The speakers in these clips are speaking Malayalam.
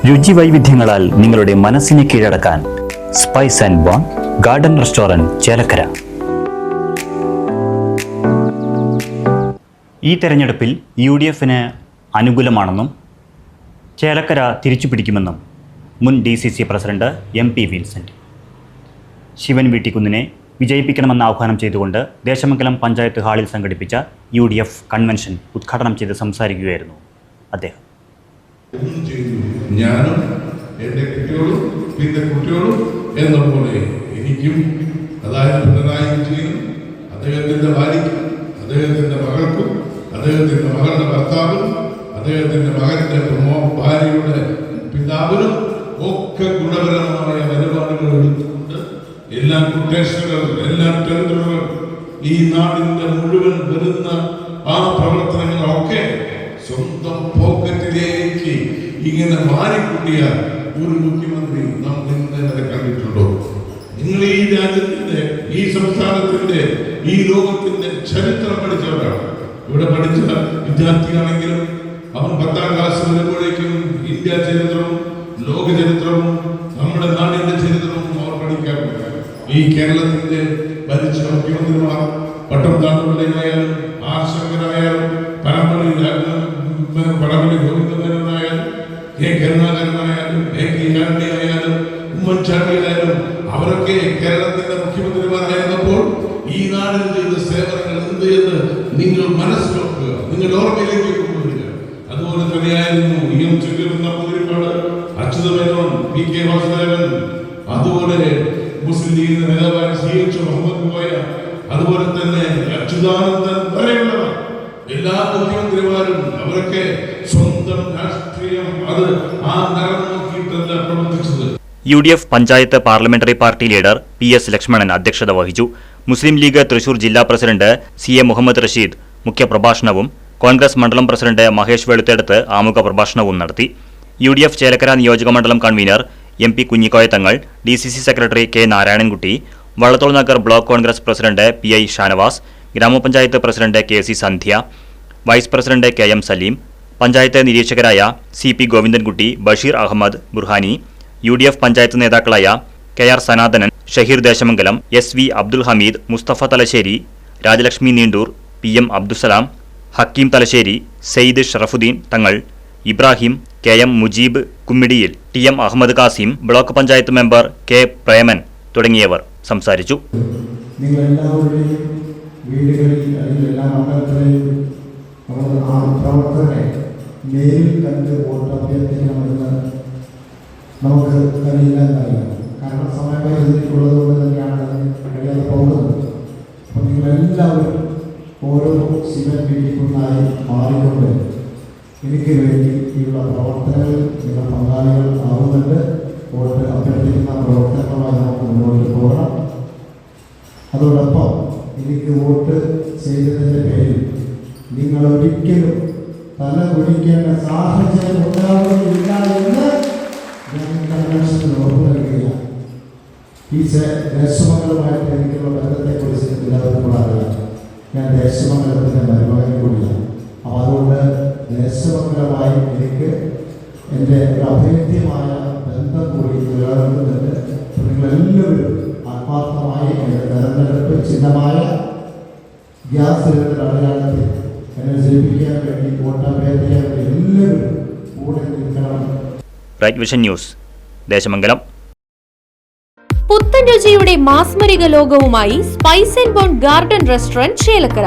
രുചി വൈവിധ്യങ്ങളാൽ നിങ്ങളുടെ മനസ്സിനെ കീഴടക്കാൻ Spice and bone garden restaurant Chelakkara. ഈ തെരഞ്ഞെടുപ്പിൽ UDFന് അനുകൂലമാണെന്നും ചേലക്കര തിരിച്ചുപിടിക്കുമെന്നും മുൻ DCC president MP Vincent. Sivan വീട്ടിക്കുന്നിനെ വിജയിപ്പിക്കണമെന്ന് ആഹ്വാനം ചെയ്തുകൊണ്ട് ദേശമംഗലം പഞ്ചായത്ത് ഹാളിൽ സംഘടിപ്പിച്ച UDF കൺവെൻഷൻ ഉദ്ഘാടനം ചെയ്ത് സംസാരിക്കുകയായിരുന്നു അദ്ദേഹം. ഞാനും എൻ്റെ കുട്ടികളും പിന്നെ കുട്ടികളും എന്ന പോലെ എനിക്കും, അതായത് പിണറായി വിജയനും അദ്ദേഹത്തിൻ്റെ ഭാര്യയ്ക്കും അദ്ദേഹത്തിൻ്റെ മകൾക്കും അദ്ദേഹത്തിൻ്റെ മകളുടെ ഭർത്താവിനും അദ്ദേഹത്തിൻ്റെ മകൻ്റെ ഭാര്യയുടെ പിതാവിനും ഒക്കെ ഗുണപരമായ നിലപാടുകൾ എടുത്തുകൊണ്ട് എല്ലാ കൊട്ടേഷനുകൾ, എല്ലാ ടെൻഡറുകൾ, ഈ നാടിൻ്റെ മുഴുവൻ വരുന്ന ആ പ്രവർത്തനങ്ങളൊക്കെ സ്വന്തം പോക്കറ്റിലേക്ക് ഇങ്ങനെ മാറിക്കൂട്ടിയ ഒരു മുഖ്യമന്ത്രി നാം ഇന്നേ വരെ കണ്ടിട്ടുണ്ടോ? നിങ്ങൾ ഈ രാജ്യത്തിന്റെ, ഈ സംസ്ഥാനത്തിന്റെ, ഈ ലോകത്തിന്റെ ചരിത്രം പഠിച്ചവരാണ്. ഇവിടെ പഠിച്ച വിദ്യാർത്ഥിയാണെങ്കിലും അവൻ 10ാം ക്ലാസ് വരുമ്പോഴേക്കും ഇന്ത്യ ചരിത്രവും ലോക ചരിത്രവും നമ്മുടെ നാടിന്റെ ചരിത്രവും അവർ പഠിക്കാറുണ്ട്. ഈ കേരളത്തിന്റെ ഭരിച്ച മുഖ്യമന്ത്രിമാർ പട്ടംതാണ്ടുപിള്ളയായാലും ആർ ശങ്കരായാലും പടമണി ഗോവിന്ദനായാലും കരുണാകരനായാലും ആയാലും ഉമ്മൻചാണ്ടിയായാലും അവരൊക്കെ കേരളത്തിന്റെ മുഖ്യമന്ത്രിമാരായിരുന്നപ്പോൾ ഈ നാടിന് ചെയ്ത സേവനങ്ങൾ എന്ത് എന്ന് നിങ്ങൾ മനസ്സിലാക്കുക, നിങ്ങൾ ഓർമ്മയിലേക്ക് കൊണ്ടുവരിക. അതുപോലെ തന്നെയായിരുന്നു EM ചെറിയ നമ്പൂതിരിപ്പാട്, അച്യുതമേനോൻ, PK വാസുദേവൻ, അതുപോലെ മുസ്ലിം ലീഗിന്റെ നേതാവായ CH മുഹമ്മദ് കോയ, അതുപോലെ തന്നെ അച്യുതാനന്ദൻ വരെയുള്ളവർ എല്ലാ മുഖ്യമന്ത്രിമാരും അവരൊക്കെ സ്വന്തം രാഷ്ട്രീയം അത് ആ നിറം നോക്കിയിട്ടല്ല പ്രവർത്തിച്ചത്. UDF panchayat parliamentary party leader PS Lakshmanan അധ്യക്ഷത വഹിച്ചു. മുസ്ലിം ലീഗ് തൃശൂർ ജില്ലാ പ്രസിഡന്റ് CA മുഹമ്മദ് റഷീദ് മുഖ്യപ്രഭാഷണവും കോൺഗ്രസ് മണ്ഡലം പ്രസിഡന്റ് മഹേഷ് വെളുത്തെടുത്ത് ആമുഖ പ്രഭാഷണവും നടത്തി. UDF ചേലക്കര നിയോജകമണ്ഡലം convener MP Kunhikoya Thangal, DCC secretary K Narayanankutty, Vallathol Nagar block Congress president PI Shanavas, ഗ്രാമപഞ്ചായത്ത് president KC Sandhya, vice president KM Saleem, panchayat നിരീക്ഷകരായ CP ഗോവിന്ദൻകുട്ടി, ബഷീർ അഹമ്മദ് ബുർഹാനി, UDF പഞ്ചായത്ത് നേതാക്കളായ KR Sanathanan, Shaheer Desamangalam, SV Abdul Hameed, Mustafa Thalassery, Rajalakshmi Neendoor, PM Abdussalam, Hakeem Thalassery, Syed Sharafuddin Thangal, Ibrahim, KM Mujeeb Kummidiyil, TM Ahammed Kasim, block panchayat member K Preman തുടങ്ങിയവർ സംസാരിച്ചു. വീടുകളിൽ അല്ലെങ്കിൽ എല്ലാ മണ്ഡലത്തിലെയും ആ പ്രവർത്തകരെ നേരിൽ കണ്ട് വോട്ട് അഭ്യർത്ഥിക്കണമെന്ന് നമുക്ക് കഴിയില്ല എന്നറിയാം. കാരണം സമയപരിധിക്കുള്ളത് കൊണ്ട് തന്നെയാണ് കഴിയാതെ പോകുന്നത്. അപ്പം നിങ്ങളെല്ലാവരും ഓരോ ശിവൻ വീട്ടിക്കുന്നായി മാറിക്കൊണ്ട് എനിക്ക് വേണ്ടി ഉള്ള പ്രവർത്തനങ്ങളിൽ നിങ്ങൾ പങ്കാളികൾ ആവുന്നുണ്ട്. വോട്ട് അഭ്യർത്ഥിക്കുന്ന പ്രവർത്തനങ്ങളുമായി നമുക്ക് മുന്നോട്ട് പോകണം. അതോടൊപ്പം എനിക്ക് വോട്ട് ചെയ്തതിൻ്റെ പേരിൽ നിങ്ങൾ ഒരിക്കലും തല കുടിക്കേണ്ട സാഹചര്യം ഉണ്ടാകുന്നില്ല എന്ന് ഞാൻ കൺവെൻഷനിൽ ഉറപ്പു നൽകുകയാണ്. ഈ ദേശമംഗലമായിട്ട് എനിക്കുള്ള ബന്ധത്തെക്കുറിച്ച് എല്ലാവർക്കും അറിയാം. ഞാൻ ദേശമംഗലത്തിൻ്റെ മരുമകൻ കൂടിയാണ്. അപ്പോൾ അതുകൊണ്ട് ദേശമംഗലമായി എനിക്ക് എൻ്റെ ഒരു അഭേദ്യമായ ബന്ധം കൂടി നിലനിർത്തുന്നുണ്ട്. നിങ്ങളെല്ലാവരും ആത്മാർത്ഥമായി എൻ്റെ തെരഞ്ഞെടുപ്പ് ചിഹ്നമായ ഗ്യാസ് സിലിണ്ടർ അടയാളത്തിൽ എന്നെ ജയിപ്പിക്കാൻ വേണ്ടി വോട്ടഭ്യർത്ഥിക്കാൻ വേണ്ടി എല്ലാവരും കൂടെ നിൽക്കണം. Right vision news, Desamangalam. പുത്തൻ രുചിയുടെ മാസ്മരിക ലോകവുമായി spice and bone garden restaurant Chelakkara.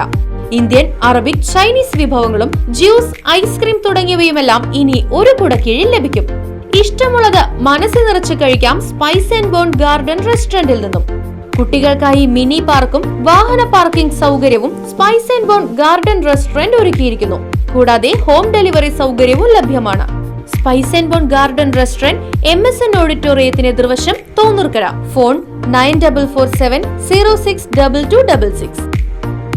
Indian, Arabic, Chinese വിഭവങ്ങളും ജ്യൂസ്, ഐസ്ക്രീം തുടങ്ങിയവയുമെല്ലാം ഇനി ഒരു കുടക്കീഴിൽ ലഭിക്കും. ഇഷ്ടമുള്ളത് മനസ്സ് നിറച്ച് കഴിക്കാം സ്പൈസ് ആൻഡ് ബോൺ ഗാർഡൻ റെസ്റ്റോറന്റിൽ നിന്നും. കുട്ടികൾക്കായി മിനി പാർക്കും വാഹന പാർക്കിംഗ് സൗകര്യവും Spice and bone garden Restaurant ഒരുക്കിയിരിക്കുന്നു. കൂടാതെ ഹോം ഡെലിവറി സൗകര്യവും ലഭ്യമാണ്. Spice and bone garden Restaurant MSN ഓഡിറ്റോറിയത്തിന് എതിർവശം തോന്നൂർക്കര. ഫോൺ 9447 062266.